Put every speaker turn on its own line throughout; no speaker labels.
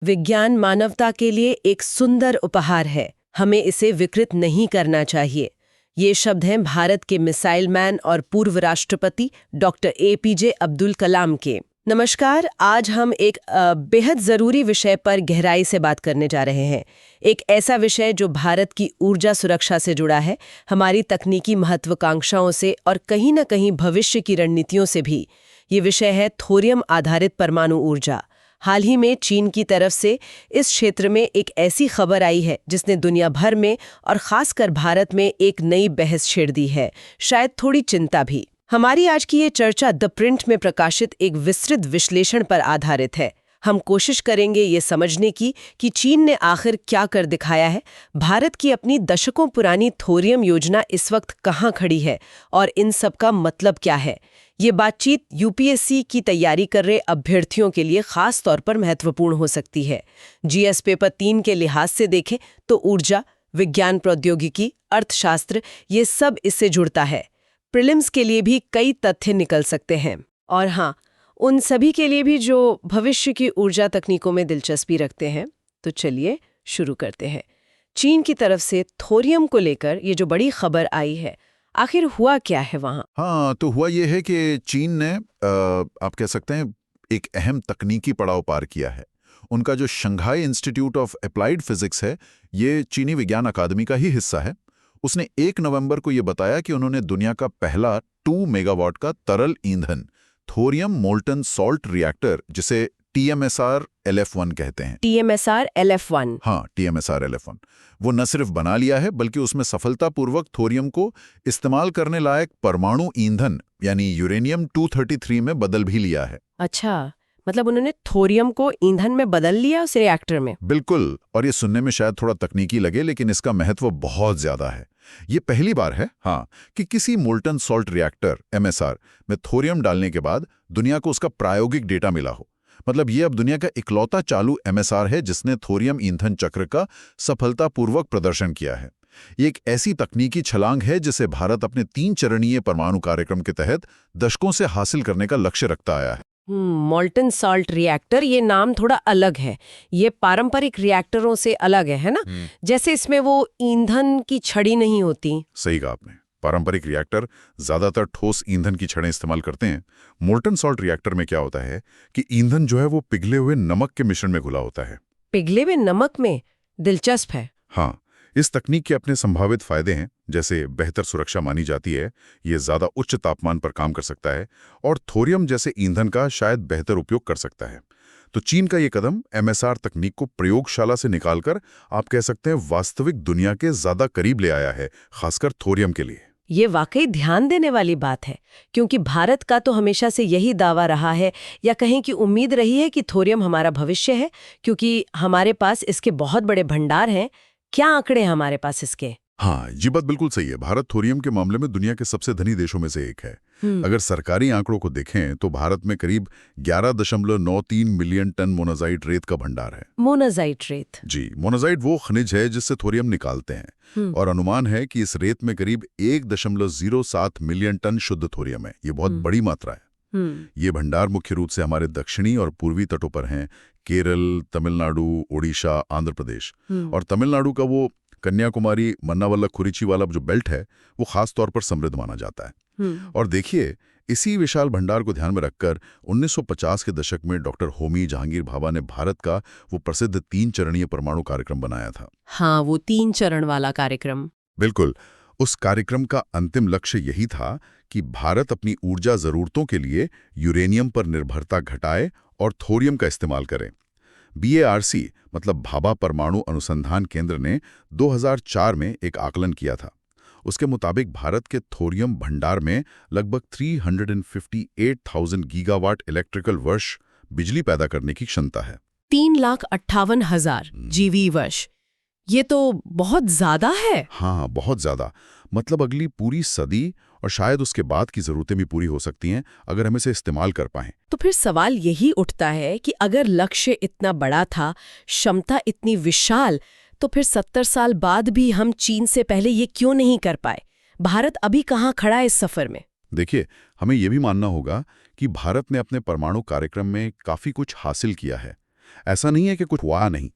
विज्ञान मानवता के लिए एक सुंदर उपहार है, हमें इसे विकृत नहीं करना चाहिए। ये शब्द हैं भारत के मिसाइल मैन और पूर्व राष्ट्रपति डॉक्टर एपीजे अब्दुल कलाम के। नमस्कार, आज हम एक बेहद ज़रूरी विषय पर गहराई से बात करने जा रहे हैं। एक ऐसा विषय जो भारत की ऊर्जा सुरक्षा से जुड़ा है, हमारी तकनीकी महत्वाकांक्षाओं से और कहीं न कहीं भविष्य की रणनीतियों से भी। ये विषय है थोरियम आधारित परमाणु ऊर्जा। हाल ही में चीन की तरफ से इस क्षेत्र में एक ऐसी खबर आई है जिसने दुनिया भर में और खासकर भारत में एक नई बहस छेड़ दी है, शायद थोड़ी चिंता भी। हमारी आज की ये चर्चा द प्रिंट में प्रकाशित एक विस्तृत विश्लेषण पर आधारित है। हम कोशिश करेंगे ये समझने की कि चीन ने आखिर क्या कर दिखाया है, भारत की अपनी दशकों पुरानी थोरियम योजना इस वक्त कहाँ खड़ी है और इन सब का मतलब क्या है। ये बातचीत यूपीएससी की तैयारी कर रहे अभ्यर्थियों के लिए खास तौर पर महत्वपूर्ण हो सकती है। जीएस पेपर 3 के लिहाज से देखें तो ऊर्जा, विज्ञान प्रौद्योगिकी, अर्थशास्त्र, ये सब इससे जुड़ता है। प्रीलिम्स के लिए भी कई तथ्य निकल सकते हैं, और हाँ, उन सभी के लिए भी जो भविष्य की ऊर्जा तकनीकों में दिलचस्पी रखते हैं। तो चलिए शुरू करते हैं। चीन की तरफ से थोरियम को लेकर ये जो बड़ी खबर आई है, आखिर हुआ क्या है वहाँ?
हाँ, तो हुआ ये है कि चीन ने आप कह सकते हैं एक अहम तकनीकी पड़ाव पार किया है। उनका जो Shanghai institute of applied physics है, ये चीनी विज्ञान अकादमी का ही हिस्सा है। उसने 1 नवंबर को ये बताया कि उन्होंने दुनिया का पहला 2 मेगावाट का तरल ईंधन थोरियम मोल्टन सॉल्ट रिएक्टर, जिसे TMSR LF1 कहते हैं।
TMSR LF1?
हाँ, TMSR LF1 वो न सिर्फ बना लिया है बल्कि उसमें सफलतापूर्वक थोरियम को इस्तेमाल करने लायक परमाणु ईंधन यानी यूरेनियम 233 में बदल भी लिया है।
अच्छा, मतलब उन्होंने थोरियम को ईंधन में बदल लिया उस रिएक्टर में?
बिल्कुल, और ये सुनने में शायद थोड़ा तकनीकी लगे, लेकिन इसका महत्व बहुत ज्यादा है। ये पहली बार है कि किसी मोल्टन सॉल्ट रिएक्टर MSR में थोरियम डालने के बाद दुनिया को उसका प्रायोगिक डेटा मिला हो। मतलब ये अब दुनिया का इकलौता चालू MSR है जिसने थोरियम ईंधन चक्र का सफलतापूर्वक प्रदर्शन किया है। ये एक ऐसी तकनीकी छलांग है जिसे भारत अपने 3 चरणीय परमाणु कार्यक्रम के तहत दशकों से हासिल करने का लक्ष्य रखता आया है।
मोल्टन सॉल्ट रिएक्टर, ये नाम थोड़ा अलग है। ये पारंपरिक रिएक्टरों से अलग है ना? जैसे इसमें वो ईंधन की छड़ी नहीं होती।
सही कहा आपने। पारंपरिक रिएक्टर ज्यादातर ठोस ईंधन की छड़ें इस्तेमाल करते हैं। मोल्टन सॉल्ट रिएक्टर में क्या होता है कि ईंधन जो है वो पिघले हुए नमक के मिश्रण में घुला होता है।
पिघले हुए नमक में? दिलचस्प है।
हाँ, इस तकनीक के अपने संभावित फायदे हैं, जैसे बेहतर सुरक्षा मानी जाती है, ये ज्यादा उच्च तापमान पर काम कर सकता है और थोरियम जैसे ईंधन का शायद बेहतर उपयोग कर सकता है। तो चीन का ये कदम MSR तकनीक को प्रयोगशाला से निकालकर आप कह सकते हैं वास्तविक दुनिया के ज्यादा करीब ले आया है, खासकर थोरियम के लिए।
ये वाकई ध्यान देने वाली बात है, क्योंकि भारत का तो हमेशा से यही दावा रहा है, या कहें कि उम्मीद रही है कि थोरियम हमारा भविष्य है, क्योंकि हमारे पास इसके बहुत बड़े भंडार हैं। क्या आंकड़े हैं हमारे पास इसके?
हाँ, ये बात बिल्कुल सही है। भारत थोरियम के मामले में दुनिया के सबसे धनी देशों में से एक है। अगर सरकारी आंकड़ों को देखें तो भारत में करीब 11.93 मिलियन टन मोनाजाइट रेत का भंडार है।
मोनाजाइट रेत?
जी, मोनाजाइट वो खनिज है जिससे थोरियम निकालते हैं, और अनुमान है कि इस रेत में करीब 1.07 मिलियन टन शुद्ध थोरियम है। ये बहुत बड़ी मात्रा है। ये भंडार मुख्य रूप से हमारे दक्षिणी और पूर्वी तटों पर हैं। केरल, तमिलनाडु, ओडिशा, आंध्र प्रदेश। और तमिलनाडु का वो कन्याकुमारी, मन्नावल्लम, कुरिची वाला जो बेल्ट है वो खास तौर पर समृद्ध माना जाता है। और देखिए, इसी विशाल भंडार को ध्यान में रखकर 1950 के दशक में डॉक्टर होमी जहांगीर भाभा ने भारत का वो प्रसिद्ध 3 चरणीय परमाणु कार्यक्रम बनाया था।
हाँ, वो 3 चरण वाला कार्यक्रम।
बिल्कुल। उस कार्यक्रम का अंतिम लक्ष्य यही था कि भारत अपनी ऊर्जा जरूरतों के लिए यूरेनियम पर निर्भरता घटाए और थोरियम का इस्तेमाल करे। BARC मतलब भाभा परमाणु अनुसंधान केंद्र ने 2004 में एक आकलन किया था। उसके मुताबिक भारत के थोरियम भंडार में लगभग 358,000 गीगावाट इलेक्ट्रिकल वर्ष बिजली पैदा करने की क्षमता है।
3,58,000 GV वर्ष, ये तो बहुत ज्यादा है।
हाँ, बहुत ज्यादा। मतलब अगली पूरी सदी और शायद उसके बाद की जरूरतें भी पूरी हो सकती हैं अगर हम इसे इस्तेमाल कर पाएं।
तो फिर सवाल यही उठता है कि अगर लक्ष्य इतना बड़ा था, क्षमता इतनी विशाल, तो फिर 70 साल बाद भी हम चीन से पहले ये क्यों नहीं कर पाए? भारत अभी कहाँ खड़ा है इस सफर में?
देखिए, हमें यह भी मानना होगा कि भारत ने अपने परमाणु कार्यक्रम में काफी कुछ हासिल किया है। ऐसा नहीं है कि कुछ हुआ नहीं।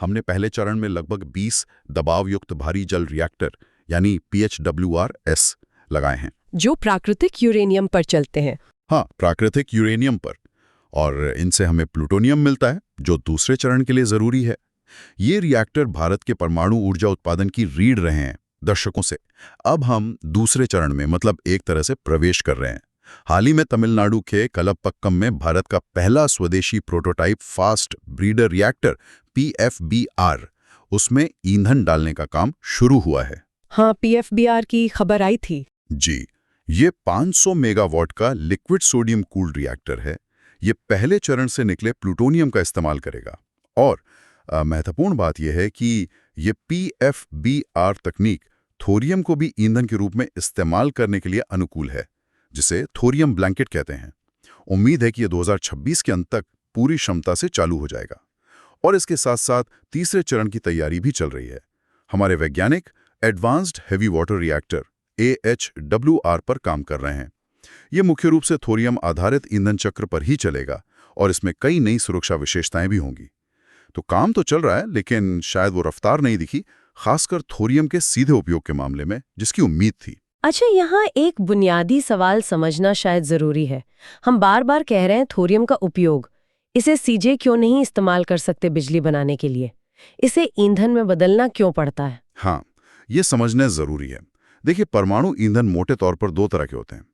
हमने पहले चरण में लगभग 20 दबावयुक्त भारी जल रिएक्टर यानी PHWRs लगाए हैं,
जो प्राकृतिक यूरेनियम पर चलते हैं।
हाँ, प्राकृतिक यूरेनियम पर। और इनसे हमें प्लूटोनियम मिलता है जो दूसरे चरण के लिए जरूरी है। ये रिएक्टर भारत के परमाणु ऊर्जा उत्पादन की रीढ़ रहे हैं दशकों से। अब हम दूसरे चरण में मतलब एक तरह से प्रवेश कर रहे हैं। हाल ही में तमिलनाडु के कलपक्कम में भारत का पहला स्वदेशी prototype fast breeder reactor PFBR, उसमें ईंधन डालने का काम शुरू हुआ है।
हाँ, PFBR की खबर आई थी।
जी, ये 500 मेगावाट का लिक्विड सोडियम कूल्ड रिएक्टर है। ये पहले चरण से निकले प्लूटोनियम का इस्तेमाल करेगा। और महत्वपूर्ण बात यह है कि ये PFBR तकनीक थोरियम को भी ईंधन के रूप में इस्तेमाल करने के लिए अनुकूल है, जिसे थोरियम ब्लैंकेट कहते हैं। उम्मीद है कि ये 2026 के अंत तक पूरी क्षमता से चालू हो जाएगा। और इसके साथ साथ तीसरे चरण की तैयारी भी चल रही है। हमारे वैज्ञानिक advanced heavy water reactor AHWR पर काम कर रहे हैं। ये मुख्य रूप से थोरियम आधारित ईंधन चक्र पर ही चलेगा और इसमें कई नई सुरक्षा विशेषताएं भी होंगी। तो काम तो चल रहा है, लेकिन शायद वो रफ्तार नहीं दिखी, खासकर थोरियम के सीधे उपयोग के मामले में, जिसकी उम्मीद थी।
अच्छा, यहाँ एक बुनियादी सवाल समझना शायद जरूरी है। हम बार बार कह रहे हैं थोरियम का उपयोग, इसे सीधे क्यों नहीं इस्तेमाल कर सकते बिजली बनाने के लिए? इसे ईंधन में बदलना क्यों पड़ता है?
हाँ, ये समझना जरूरी है। देखिए, परमाणु ईंधन मोटे तौर पर दो तरह के होते हैं।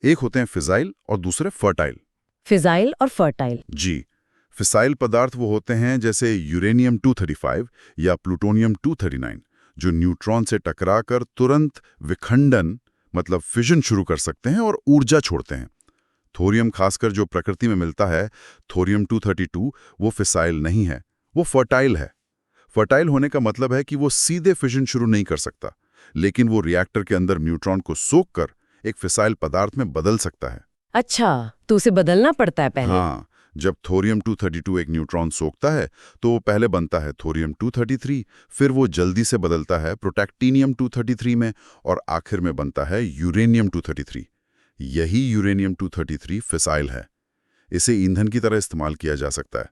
एक होते हैं फिजाइल और दूसरे फर्टाइल।
फिजाइल और फर्टाइल।
जी, फिसाइल पदार्थ वो होते हैं जैसे यूरेनियम 235 या प्लूटोनियम 239, जो न्यूट्रॉन से टकराकर तुरंत विखंडन मतलब फिजन शुरू कर सकते हैं और ऊर्जा छोड़ते हैं। थोरियम खासकर जो प्रकृति में मिलता है, थोरियम 232, वो फिसाइल नहीं है, वो फर्टाइल है। फर्टाइल होने का मतलब है कि वो सीधे फिजन शुरू नहीं कर सकता, लेकिन वो रिएक्टर के अंदर न्यूट्रॉन को सोखकर एक फिसाइल पदार्थ में बदल सकता है।
अच्छा, तो उसे बदलना पड़ता है पहले?
हाँ, जब थोरियम 232 एक न्यूट्रॉन सोखता है तो वो पहले बनता है थोरियम 233, फिर वो जल्दी से बदलता है प्रोटैक्टीनियम 233 में और आखिर में बनता है यूरेनियम 233। यही यूरेनियम 233 फिसाइल है। इसे ईंधन की तरह इस्तेमाल किया जा सकता है।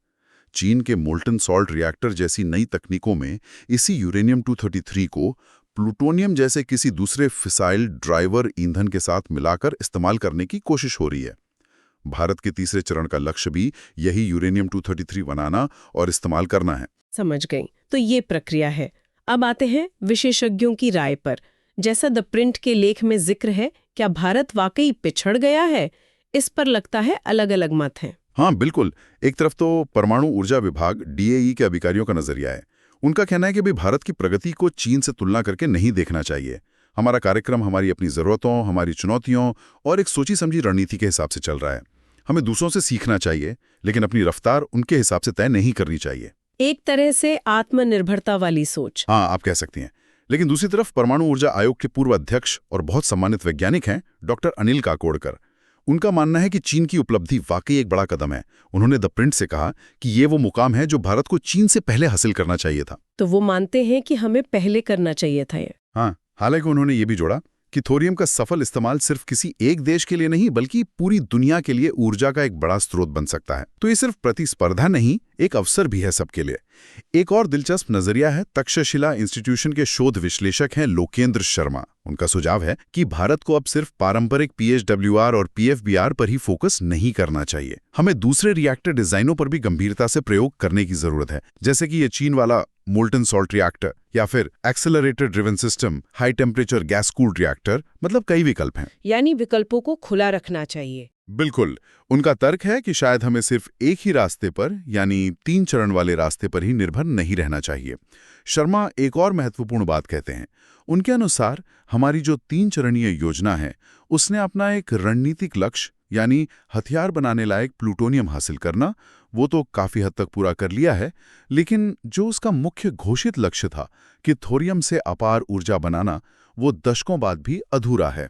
चीन के मोल्टन सॉल्ट रिएक्टर जैसी नई तकनीकों में इसी यूरेनियम 233 को प्लूटोनियम जैसे किसी दूसरे फिसाइल ड्राइवर ईंधन के साथ मिलाकर इस्तेमाल करने की कोशिश हो रही है। भारत के तीसरे चरण का लक्ष्य भी यही यूरेनियम 233 बनाना और इस्तेमाल करना है।
समझ गई। तो ये प्रक्रिया है। अब आते हैं विशेषज्ञों की राय पर। जैसा द प्रिंट के लेख में जिक्र है, क्या भारत वाकई पिछड़ गया है? इस पर लगता है अलग अलग मत हैं।
हाँ, बिल्कुल। एक तरफ तो परमाणु ऊर्जा विभाग DAE के अधिकारियों का नजरिया है। उनका कहना है कि भाई भारत की प्रगति को चीन से तुलना करके नहीं देखना चाहिए। हमारा कार्यक्रम हमारी अपनी जरूरतों, हमारी चुनौतियों और एक सोची समझी रणनीति के हिसाब से चल रहा है। हमें दूसरों से सीखना चाहिए, लेकिन अपनी रफ्तार उनके हिसाब से तय नहीं करनी चाहिए।
एक तरह से आत्मनिर्भरता वाली सोच।
हाँ, आप कह सकती हैं। लेकिन दूसरी तरफ परमाणु ऊर्जा आयोग के पूर्व अध्यक्ष और बहुत सम्मानित वैज्ञानिक हैं डॉक्टर अनिल काकोडकर। उनका मानना है कि चीन की उपलब्धि वाकई एक बड़ा कदम है। उन्होंने द प्रिंट से कहा कि ये वो मुकाम है जो भारत को चीन से पहले हासिल करना चाहिए था।
तो वो मानते हैं कि हमें पहले करना चाहिए था ये।
हाँ, हालांकि उन्होंने ये भी जोड़ा कि थोरियम का सफल इस्तेमाल सिर्फ किसी एक देश के लिए नहीं बल्कि पूरी दुनिया के लिए ऊर्जा का एक बड़ा स्रोत बन सकता है। तो ये सिर्फ प्रतिस्पर्धा नहीं, एक अवसर भी है सबके लिए। एक और दिलचस्प नजरिया है, तक्षशिला इंस्टीट्यूशन के शोध विश्लेषक हैं लोकेंद्र शर्मा। उनका सुझाव है कि भारत को अब सिर्फ पारंपरिक PHWR और PFBR पर ही फोकस नहीं करना चाहिए। हमें दूसरे रिएक्टर डिजाइनों पर भी गंभीरता से प्रयोग करने की जरूरत है, जैसे कि ये चीन वाला मोल्टन सॉल्ट रिएक्टर या फिर accelerator driven system, high temperature gas cooled reactor, मतलब कई विकल्प हैं।
यानी विकल्पों को खुला रखना चाहिए।
बिल्कुल। उनका तर्क है कि शायद हमें सिर्फ एक ही रास्ते पर यानी 3 चरण वाले रास्ते पर ही निर्भर नहीं रहना चाहिए। शर्मा एक और महत्वपूर्ण बात कहते हैं। उनके अनुसार हमारी जो 3 चरणीय योजना है, उसने अपना एक रणनीतिक लक्ष्य यानी हथियार बनाने लायक प्लूटोनियम हासिल करना, वो तो काफी हद तक पूरा कर लिया है, लेकिन जो उसका मुख्य घोषित लक्ष्य था कि थोरियम से अपार ऊर्जा बनाना, वो दशकों बाद भी अधूरा है।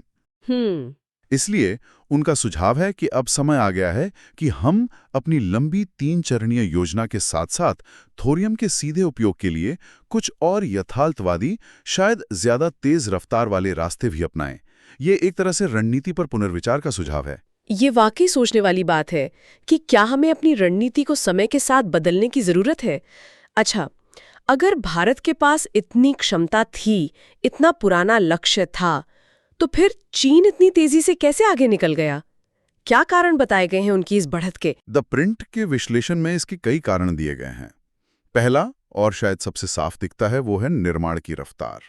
इसलिए उनका सुझाव है कि अब समय आ गया है कि हम अपनी लंबी 3 चरणीय योजना के साथ साथ थोरियम के सीधे उपयोग के लिए कुछ और यथार्थवादी, शायद ज्यादा तेज रफ्तार वाले रास्ते भी अपनाएं। ये एक तरह से रणनीति पर पुनर्विचार का सुझाव है।
ये वाकई सोचने वाली बात है कि क्या हमें अपनी रणनीति को समय के साथ बदलने की जरूरत है। अच्छा, अगर भारत के पास इतनी क्षमता थी, इतना पुराना लक्ष्य था, तो फिर चीन इतनी तेजी से कैसे आगे निकल गया? क्या कारण बताए गए हैं उनकी इस बढ़त के?
द प्रिंट के विश्लेषण में इसके कई कारण दिए गए हैं। पहला और शायद सबसे साफ दिखता है वो है निर्माण की रफ्तार।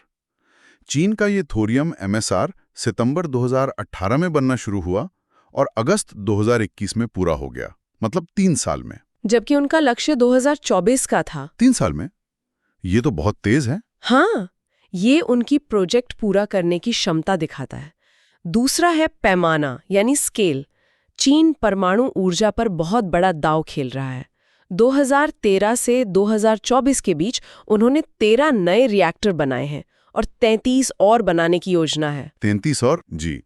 चीन का ये थोरियम एमएसआर सितंबर 2018 में बनना शुरू हुआ और अगस्त 2021 में पूरा हो गया, मतलब 3 साल में।
जबकि उनका लक्ष्य 2024 का था।
3 साल में? ये तो बहुत तेज है।
हाँ, ये उनकी प्रोजेक्ट पूरा करने की क्षमता दिखाता है। दूसरा है पैमाना यानी स्केल। चीन परमाणु ऊर्जा पर बहुत बड़ा दांव खेल रहा है। 2013 से 2024 के बीच उन्होंने 13 नए रिएक्टर बनाए हैं और 33 और बनाने की योजना है।
33 और? जी।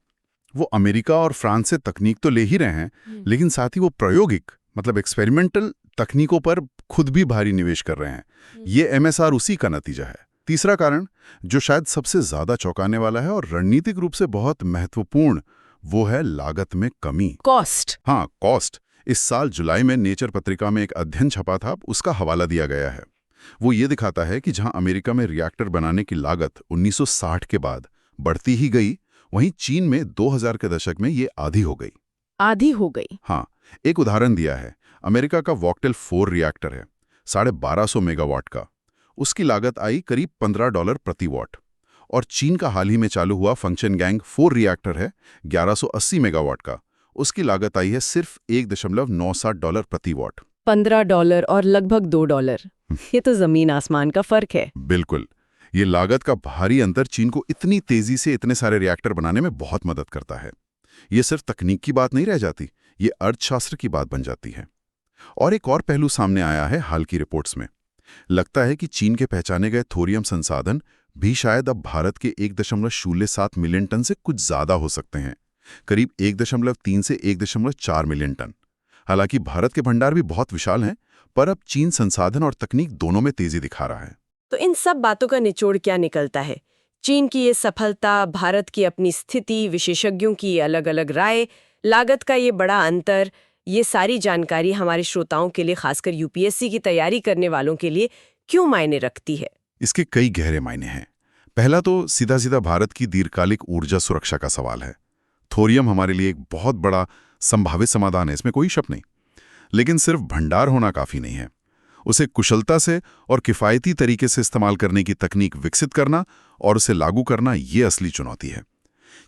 वो अमेरिका और फ्रांस से तकनीक तो ले ही रहे हैं, लेकिन साथ ही वो प्रायोगिक मतलब एक्सपेरिमेंटल तकनीकों पर खुद भी भारी निवेश कर रहे हैं। ये एमएसआर उसी का नतीजा है। तीसरा कारण, जो शायद सबसे ज्यादा चौंकाने वाला है और रणनीतिक रूप से बहुत महत्वपूर्ण, वो है लागत में कमी।
कॉस्ट।
हाँ, कॉस्ट। इस साल जुलाई में नेचर पत्रिका में एक अध्ययन छपा था, उसका हवाला दिया गया है। वो ये दिखाता है कि जहां अमेरिका में रिएक्टर बनाने की लागत 1960 के बाद बढ़ती ही गई, वहीं चीन में 2000 के दशक में ये आधी हो गई।
आधी हो गई?
हाँ, एक उदाहरण दिया है। अमेरिका का वॉकटेल 4 रिएक्टर है, 1250 मेगावाट का। उसकी लागत आई करीब $15 प्रति वॉट। और चीन का हाल ही में चालू हुआ फंक्शन गैंग 4 रिएक्टर है, 1180 मेगावाट का। उसकी लागत आई है सिर्फ $1.97 प्रति वॉट।
$15 और लगभग $2। ये तो जमीन आसमान का फर्क है।
बिल्कुल। ये लागत का भारी अंतर चीन को इतनी तेजी से इतने सारे रिएक्टर बनाने में बहुत मदद करता है। ये सिर्फ तकनीक की बात नहीं रह जाती, ये अर्थशास्त्र की बात बन जाती है। और एक और पहलू सामने आया है हाल की रिपोर्ट्स में। लगता है कि चीन के पहचाने गए थोरियम संसाधन भी शायद अब भारत के 1.07 मिलियन टन से कुछ ज्यादा हो सकते हैं, करीब 1.3 से 1.4 मिलियन टन। हालांकि भारत के भंडार भी बहुत विशाल हैं, पर अब चीन संसाधन और तकनीक दोनों में तेजी दिखा रहा है।
तो इन सब बातों का निचोड़ क्या निकलता है? चीन की ये सफलता, भारत की अपनी स्थिति, विशेषज्ञों की अलग अलग राय, लागत का ये बड़ा अंतर, ये सारी जानकारी हमारे श्रोताओं के लिए, खासकर यूपीएससी की तैयारी करने वालों के लिए क्यों मायने रखती है?
इसके कई गहरे मायने हैं। पहला तो सीधा सीधा भारत की दीर्घकालिक ऊर्जा सुरक्षा का सवाल है। थोरियम हमारे लिए एक बहुत बड़ा संभावित समाधान है, इसमें कोई शक नहीं। लेकिन सिर्फ भंडार होना काफी नहीं है। उसे कुशलता से और किफायती तरीके से इस्तेमाल करने की तकनीक विकसित करना और उसे लागू करना, ये असली चुनौती है।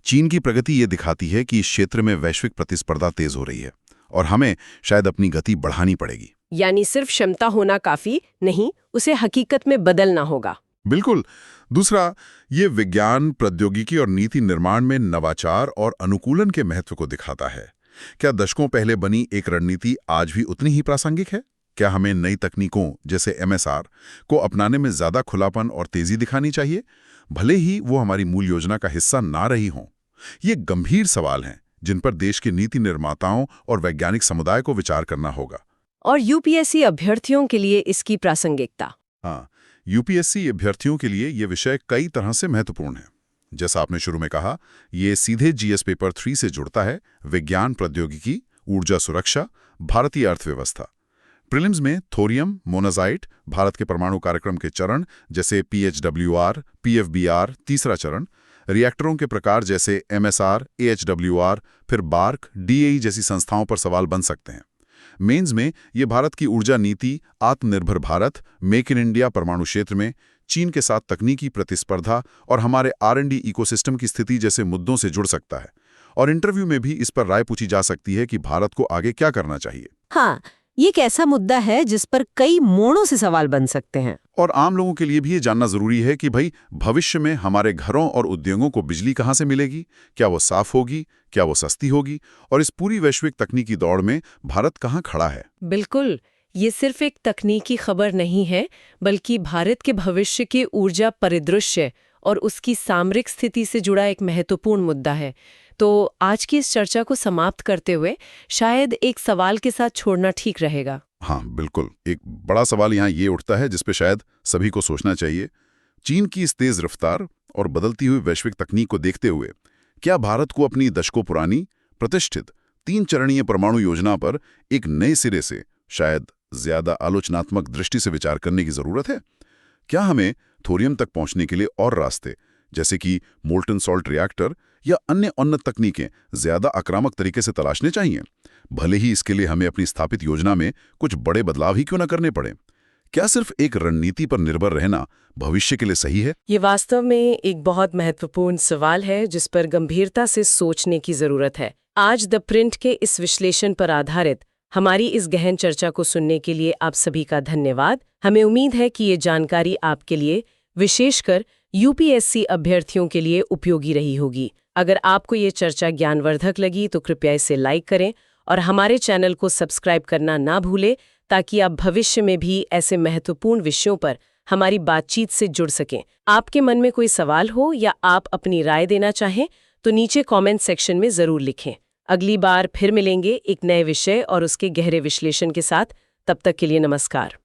चीन की प्रगति ये दिखाती है कि इस क्षेत्र में वैश्विक प्रतिस्पर्धा तेज हो रही है और हमें शायद अपनी गति बढ़ानी पड़ेगी।
यानी सिर्फ क्षमता होना काफी नहीं, उसे हकीकत में बदलना होगा।
बिल्कुल। दूसरा, ये विज्ञान, प्रौद्योगिकी और नीति निर्माण में नवाचार और अनुकूलन के महत्व को दिखाता है। क्या दशकों पहले बनी एक रणनीति आज भी उतनी ही प्रासंगिक है? क्या हमें नई तकनीकों जैसे एमएसआर को अपनाने में ज्यादा खुलापन और तेजी दिखानी चाहिए, भले ही वो हमारी मूल योजना का हिस्सा ना रही हों? ये गंभीर सवाल हैं जिन पर देश के नीति निर्माताओं और वैज्ञानिक समुदाय को विचार करना होगा।
और यूपीएससी अभ्यर्थियों के लिए इसकी प्रासंगिकता?
हाँ, यूपीएससी अभ्यर्थियों के लिए ये विषय कई तरह से महत्वपूर्ण है। जैसा आपने शुरू में कहा, ये सीधे जीएस पेपर 3 से जुड़ता है। विज्ञान, प्रौद्योगिकी, ऊर्जा सुरक्षा, भारतीय अर्थव्यवस्था। प्रीलिम्स में थोरियम, मोनाजाइट, भारत के परमाणु कार्यक्रम के चरण जैसे पीएचडब्ल्यूआर, पीएफबीआर, तीसरा चरण, रिएक्टरों के प्रकार जैसे एमएसआर, एएचडब्ल्यूआर, फिर बार्क, डीएई जैसी संस्थाओं पर सवाल बन सकते हैं। मेंस में ये भारत की ऊर्जा नीति, आत्मनिर्भर भारत, मेक इन इंडिया परमाणु क्षेत्र में, चीन के साथ तकनीकी प्रतिस्पर्धा और हमारे R&D इकोसिस्टम की स्थिति जैसे मुद्दों से जुड़ सकता है। और इंटरव्यू में भी इस पर राय पूछी जा सकती है कि भारत को आगे क्या करना चाहिए।
हाँ, ये एक ऐसा मुद्दा है जिस पर कई मोड़ों से सवाल बन सकते हैं।
और आम लोगों के लिए भी ये जानना जरूरी है कि भाई, भविष्य में हमारे घरों और उद्योगों को बिजली कहाँ से मिलेगी? क्या वो साफ होगी? क्या वो सस्ती होगी? और इस पूरी वैश्विक तकनीकी दौड़ में भारत कहाँ खड़ा है?
बिल्कुल, ये सिर्फ एक तकनीकी खबर नहीं है, बल्कि भारत के भविष्य के ऊर्जा परिदृश्य और उसकी सामरिक स्थिति से जुड़ा एक महत्वपूर्ण मुद्दा है। तो आज की इस चर्चा को समाप्त करते हुए शायद एक सवाल के साथ छोड़ना ठीक रहेगा।
हाँ, बिल्कुल। एक बड़ा सवाल यहाँ ये उठता है जिस पे शायद सभी को सोचना चाहिए। चीन की इस तेज रफ्तार और बदलती हुई वैश्विक तकनीक को देखते हुए क्या भारत को अपनी दशकों पुरानी, प्रतिष्ठित, 3 चरणीय परमाणु योजना पर एक नए सिरे से, शायद ज्यादा आलोचनात्मक दृष्टि से विचार करने की जरूरत है? क्या हमें थोरियम तक पहुंचने के लिए और रास्ते, जैसे कि मोल्टन सॉल्ट रिएक्टर या अन्य उन्नत तकनीकें, ज्यादा आक्रामक तरीके से तलाशने चाहिए, भले ही इसके लिए हमें अपनी स्थापित योजना में कुछ बड़े बदलाव ही क्यों न करने पड़े? क्या सिर्फ एक रणनीति पर निर्भर रहना भविष्य के लिए सही है?
ये वास्तव में एक बहुत महत्वपूर्ण सवाल है जिस पर गंभीरता से सोचने की जरूरत है। आज द प्रिंट के इस विश्लेषण पर आधारित हमारी इस गहन चर्चा को सुनने के लिए आप सभी का धन्यवाद। हमें उम्मीद है कि ये जानकारी आपके लिए, विशेषकर यूपीएससी अभ्यर्थियों के लिए उपयोगी रही होगी। अगर आपको ये चर्चा ज्ञानवर्धक लगी तो कृपया इसे लाइक करें और हमारे चैनल को सब्सक्राइब करना ना भूलें, ताकि आप भविष्य में भी ऐसे महत्वपूर्ण विषयों पर हमारी बातचीत से जुड़ सकें। आपके मन में कोई सवाल हो या आप अपनी राय देना चाहें तो नीचे कमेंट सेक्शन में ज़रूर लिखें। अगली बार फिर मिलेंगे एक नए विषय और उसके गहरे विश्लेषण के साथ। तब तक के लिए नमस्कार।